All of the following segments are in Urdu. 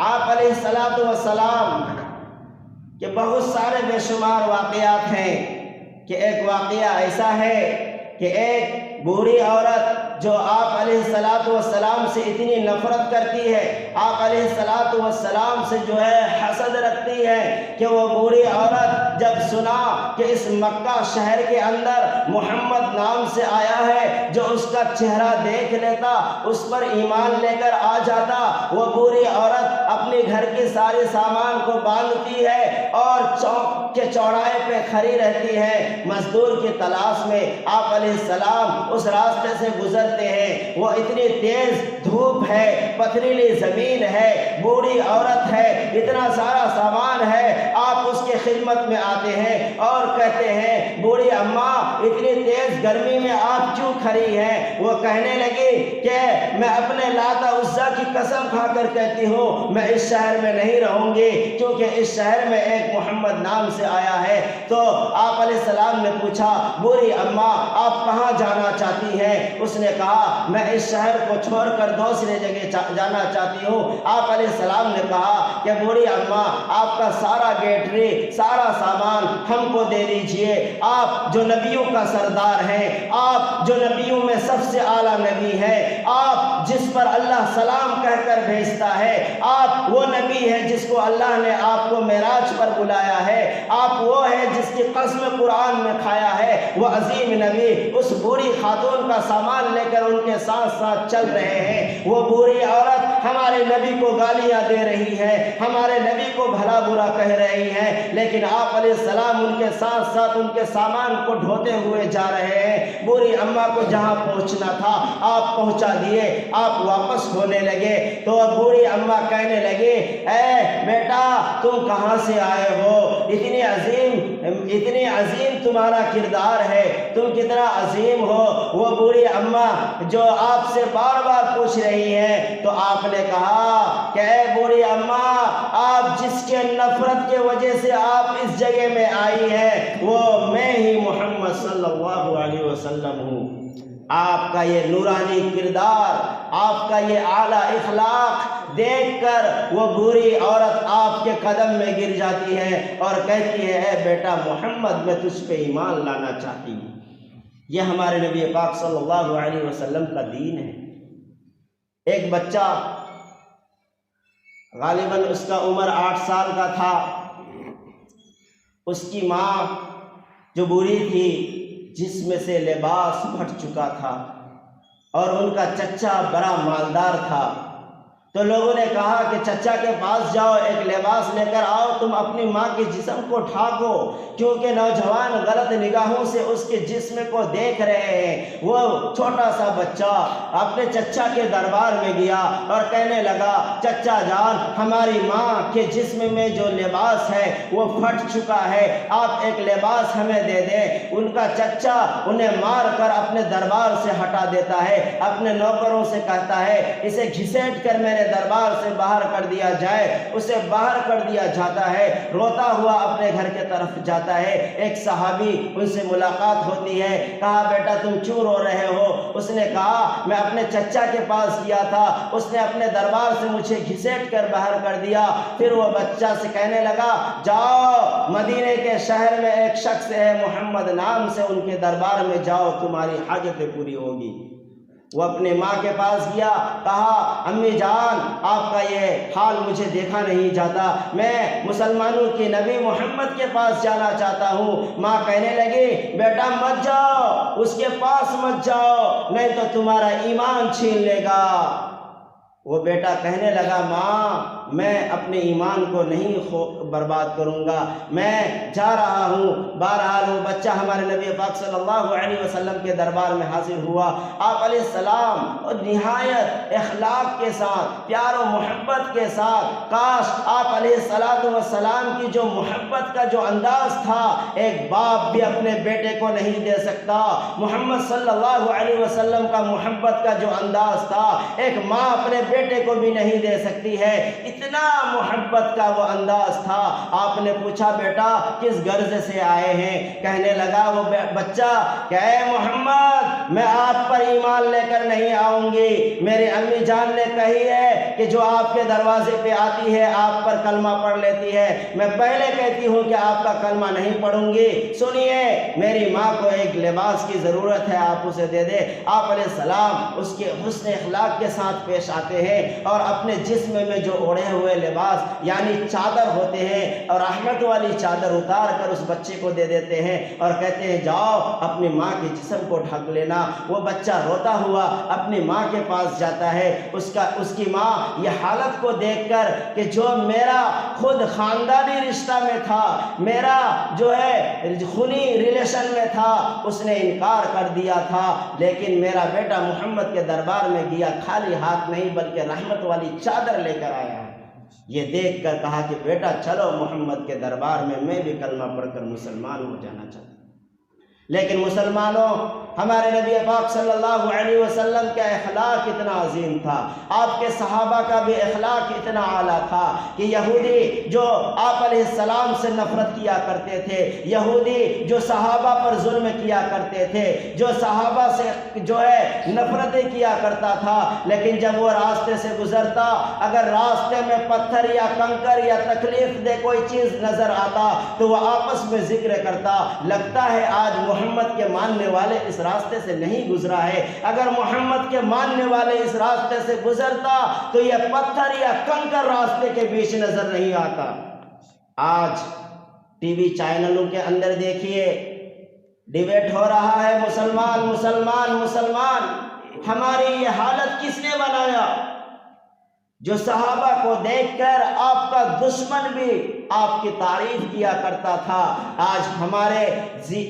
آپ علیہ الصلاۃ والسلام کے بہت سارے بے شمار واقعات ہیں کہ ایک واقعہ ایسا ہے کہ ایک بوڑھی عورت جو آپ علیہ الصلاۃ والسلام سے اتنی نفرت کرتی ہے، آپ علیہ الصلاۃ والسلام سے جو ہے حسد رکھتی ہے، کہ وہ بوڑھی عورت جب سنا کہ اس مکہ شہر کے اندر محمد نام سے آیا ہے، جو اس کا چہرہ دیکھ لیتا اس پر ایمان لے کر آ جاتا، وہ بوڑھی عورت اپنے گھر کے سارے سامان کو باندھتی ہے اور چوک کے چوراہے پہ کھڑی رہتی ہے مزدور کی تلاش میں۔ آپ علیہ السلام اس راستے سے گزرتے ہیں، وہ اتنی تیز دھوپ ہے، پتھریلی زمین ہے، بوڑھی عورت ہے، اتنا سارا سامان ہے، آپ اس کے خدمت میں آتے ہیں اور کہتے ہیں بوڑھی اماں اتنی تیز گرمی میں آپ کیوں کھڑی ہیں؟ وہ کہنے لگی کہ میں اپنے لاتا عزا کی قسم کھا کر کہتی ہوں میں اس شہر میں نہیں رہوں گی، کیونکہ اس شہر میں ایک محمد نام سے آیا ہے۔ تو آپ علیہ السلام نے پوچھا بوڑھی اماں آپ کہاں جانا چاہتی ہیں؟ اس نے کہا میں اس شہر کو چھوڑ کر دوسرے جگہ جانا چاہتی ہوں۔ آپ علیہ السلام نے کہا کہ بوڑھی اماں آپ کا سارا گیٹری، سارا سامان ہم کو دے دیجئے، آپ جو نبیوں کا سردار ہیں، آپ جو نبیوں میں سب سے اعلیٰ نبی ہیں، آپ جس پر اللہ سلام کہہ کر بھیجتا ہے، آپ وہ نبی ہے جس کو اللہ نے آپ کو معراج پر بلایا ہے، آپ وہ ہے جس کی قسم قرآن میں کھایا ہے، وہ عظیم نبی اس بوڑھی خاتون کا سامان لے کر ان کے ساتھ ساتھ چل رہے ہیں۔ وہ بوڑھی عورت ہمارے نبی کو گالیاں دے رہی ہے، ہمارے نبی کو بھلا برا کہہ رہی ہے، لیکن آپ علیہ السلام ان کے ساتھ ساتھ ان کے سامان کو ڈھوتے ہوئے جا رہے ہیں۔ بوڑھی اماں کو جہاں پہنچنا تھا آپ پہنچا دیے، آپ واپس ہونے لگے تو بوڑھی اماں کہنے لگے اے بیٹا تم کہاں سے آئے ہو؟ اتنی عظیم تمہارا کردار ہے، تم کتنا عظیم ہو۔ وہ بوڑھی اماں جو آپ سے بار بار پوچھ رہی ہیں، تو آپ نے کہا کہ اے بوڑھی اماں آپ جس کے نفرت کی وجہ سے آپ اس جگہ میں آئی ہیں وہ میں ہی محمد صلی اللہ علیہ وسلم ہوں۔ آپ کا یہ نورانی کردار، آپ کا یہ اعلیٰ اخلاق دیکھ کر وہ بوڑھی عورت آپ کے قدم میں گر جاتی ہے اور کہتی ہے اے بیٹا محمد میں تجھ پہ ایمان لانا چاہتی ہوں۔ یہ ہمارے نبی پاک صلی اللہ علیہ وسلم کا دین ہے۔ ایک بچہ غالباً اس کا عمر 8 سال کا تھا، اس کی ماں جو بوڑھی تھی جسم سے لباس پھٹ چکا تھا اور ان کا چچا بڑا مالدار تھا، تو لوگوں نے کہا کہ چچا کے پاس جاؤ ایک لباس لے کر آؤ، تم اپنی ماں کے جسم کو ڈھانپو، کیونکہ نوجوان غلط نگاہوں سے اس کے جسم کو دیکھ رہے ہیں۔ وہ چھوٹا سا بچہ اپنے چچا کے دربار میں گیا اور کہنے لگا چچا جان ہماری ماں کے جسم میں جو لباس ہے وہ پھٹ چکا ہے، آپ ایک لباس ہمیں دے دیں۔ ان کا چچا انہیں مار کر اپنے دربار سے ہٹا دیتا ہے، اپنے نوکروں سے کہتا ہے اسے گھسیٹ کر میرے دربار سے باہر کر دیا جائے۔ اسے باہر کر دیا جاتا ہے، روتا ہوا اپنے گھر کے طرف جاتا ہے۔ ایک صحابی ان سے ملاقات ہوتی ہے، کہا بیٹا تم کیوں رو رہے ہو؟ اس نے کہا میں اپنے چچا کے پاس گیا تھا، اس نے اپنے دربار سے مجھے گھسیٹ کر باہر کر دیا۔ پھر وہ بچہ سے کہنے لگا جاؤ مدینے کے شہر میں ایک شخص ہے محمد نام سے، ان کے دربار میں جاؤ تمہاری حاجتیں پوری ہوگی۔ وہ اپنے ماں کے پاس گیا، کہا امی جان آپ کا یہ حال مجھے دیکھا نہیں جاتا، میں مسلمانوں کے نبی محمد کے پاس جانا چاہتا ہوں۔ ماں کہنے لگی بیٹا مت جاؤ، اس کے پاس مت جاؤ نہیں تو تمہارا ایمان چھین لے گا۔ وہ بیٹا کہنے لگا ماں میں اپنے ایمان کو نہیں برباد کروں گا، میں جا رہا ہوں۔ بہرحال وہ بچہ ہمارے نبی پاک صلی اللہ علیہ وسلم کے دربار میں حاضر ہوا۔ آپ علیہ السلام اور نہایت اخلاق کے ساتھ، پیار و محبت کے ساتھ، کاش آپ علیہ السلام کی جو محبت کا جو انداز تھا ایک باپ بھی اپنے بیٹے کو نہیں دے سکتا، محمد صلی اللہ علیہ وسلم کا محبت کا جو انداز تھا ایک ماں اپنے بیٹے بیٹے کو بھی نہیں دے سکتی ہے۔ اتنا محبت کا وہ انداز تھا۔ آپ نے پوچھا بیٹا کس غرض سے آئے ہیں؟ کہنے لگا وہ بچہ کہ اے محمد میں آپ پر ایمان لے کر نہیں آؤں گی، میری امی جان نے کہی ہے کہ جو آپ کے دروازے پہ آتی ہے آپ پر کلمہ پڑھ لیتی ہے، میں پہلے کہتی ہوں کہ آپ کا کلمہ نہیں پڑھوں گی، سنیے میری ماں کو ایک لباس کی ضرورت ہے، آپ اسے دے دے۔ آپ علیہ السلام اس کے حسن اخلاق کے ساتھ پیش آتے ہیں اور اپنے جسم میں جو اوڑھے ہوئے لباس یعنی چادر ہوتے ہیں اور رحمت والی چادر اتار کر اس بچے کو دے دیتے ہیں اور کہتے ہیں جاؤ اپنی ماں کے جسم کو ڈھک لینا۔ وہ بچہ روتا ہوا اپنی ماں کے پاس جاتا ہے۔ اس کی ماں یہ حالت کو دیکھ کر کہ جو میرا خود خاندانی رشتہ میں تھا، میرا جو ہے خونی ریلیشن میں تھا، اس نے انکار کر دیا تھا، لیکن میرا بیٹا محمد کے دربار میں گیا خالی ہاتھ نہیں بلکہ رحمت والی چادر لے کر آیا ہے۔ یہ دیکھ کر کہا کہ بیٹا چلو محمد کے دربار میں بھی کلمہ پڑھ کر مسلمان ہو جانا چاہتا ہوں۔ لیکن مسلمانوں، ہمارے نبی پاک صلی اللہ علیہ وسلم کا اخلاق اتنا عظیم تھا، آپ کے صحابہ کا بھی اخلاق اتنا اعلیٰ تھا کہ یہودی جو آپ علیہ السلام سے نفرت کیا کرتے تھے، یہودی جو صحابہ پر ظلم کیا کرتے تھے، جو صحابہ سے جو ہے نفرتیں کیا کرتا تھا، لیکن جب وہ راستے سے گزرتا اگر راستے میں پتھر یا کنکر یا تکلیف دہ کوئی چیز نظر آتا تو وہ آپس میں ذکر کرتا، لگتا ہے آج محمد کے ماننے والے اس راستے سے نہیں گزرا ہے، اگر محمد کے ماننے والے اس راستے سے گزرتا تو یہ پتھر یا کنکر راستے کے بیچ نظر نہیں آتا۔ آج ٹی وی چینلوں کے اندر دیکھیے ڈیبیٹ ہو رہا ہے مسلمان مسلمان مسلمان۔ ہماری یہ حالت کس نے بنایا؟ جو صحابہ کو دیکھ کر آپ کا دشمن بھی آپ کی تعریف کیا کرتا تھا، آج ہمارے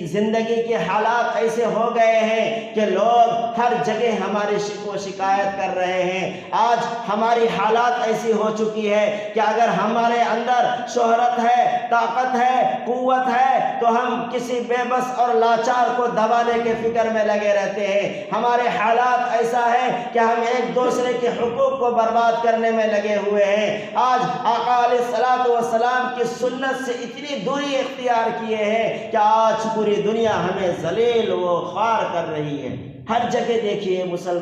زندگی کے حالات ایسے ہو گئے ہیں کہ لوگ ہر جگہ ہماری شکایت کر رہے ہیں۔ آج ہماری حالات ایسی ہو چکی ہے کہ اگر ہمارے اندر شہرت ہے، طاقت ہے، قوت ہے تو ہم کسی بے بس اور لاچار کو دبانے کے فکر میں لگے رہتے ہیں۔ ہمارے حالات ایسا ہے کہ ہم ایک دوسرے کے حقوق کو برباد کرنے میں لگے ہوئے ہیں۔ آج آقا علیہ الصلوۃ والسلام کی سنت سے اتنی دوری اختیار کیے ہیں کہ آج پوری دنیا ہمیں ذلیل و خوار کر رہی ہے۔ ہر جگہ دیکھیے مسلمان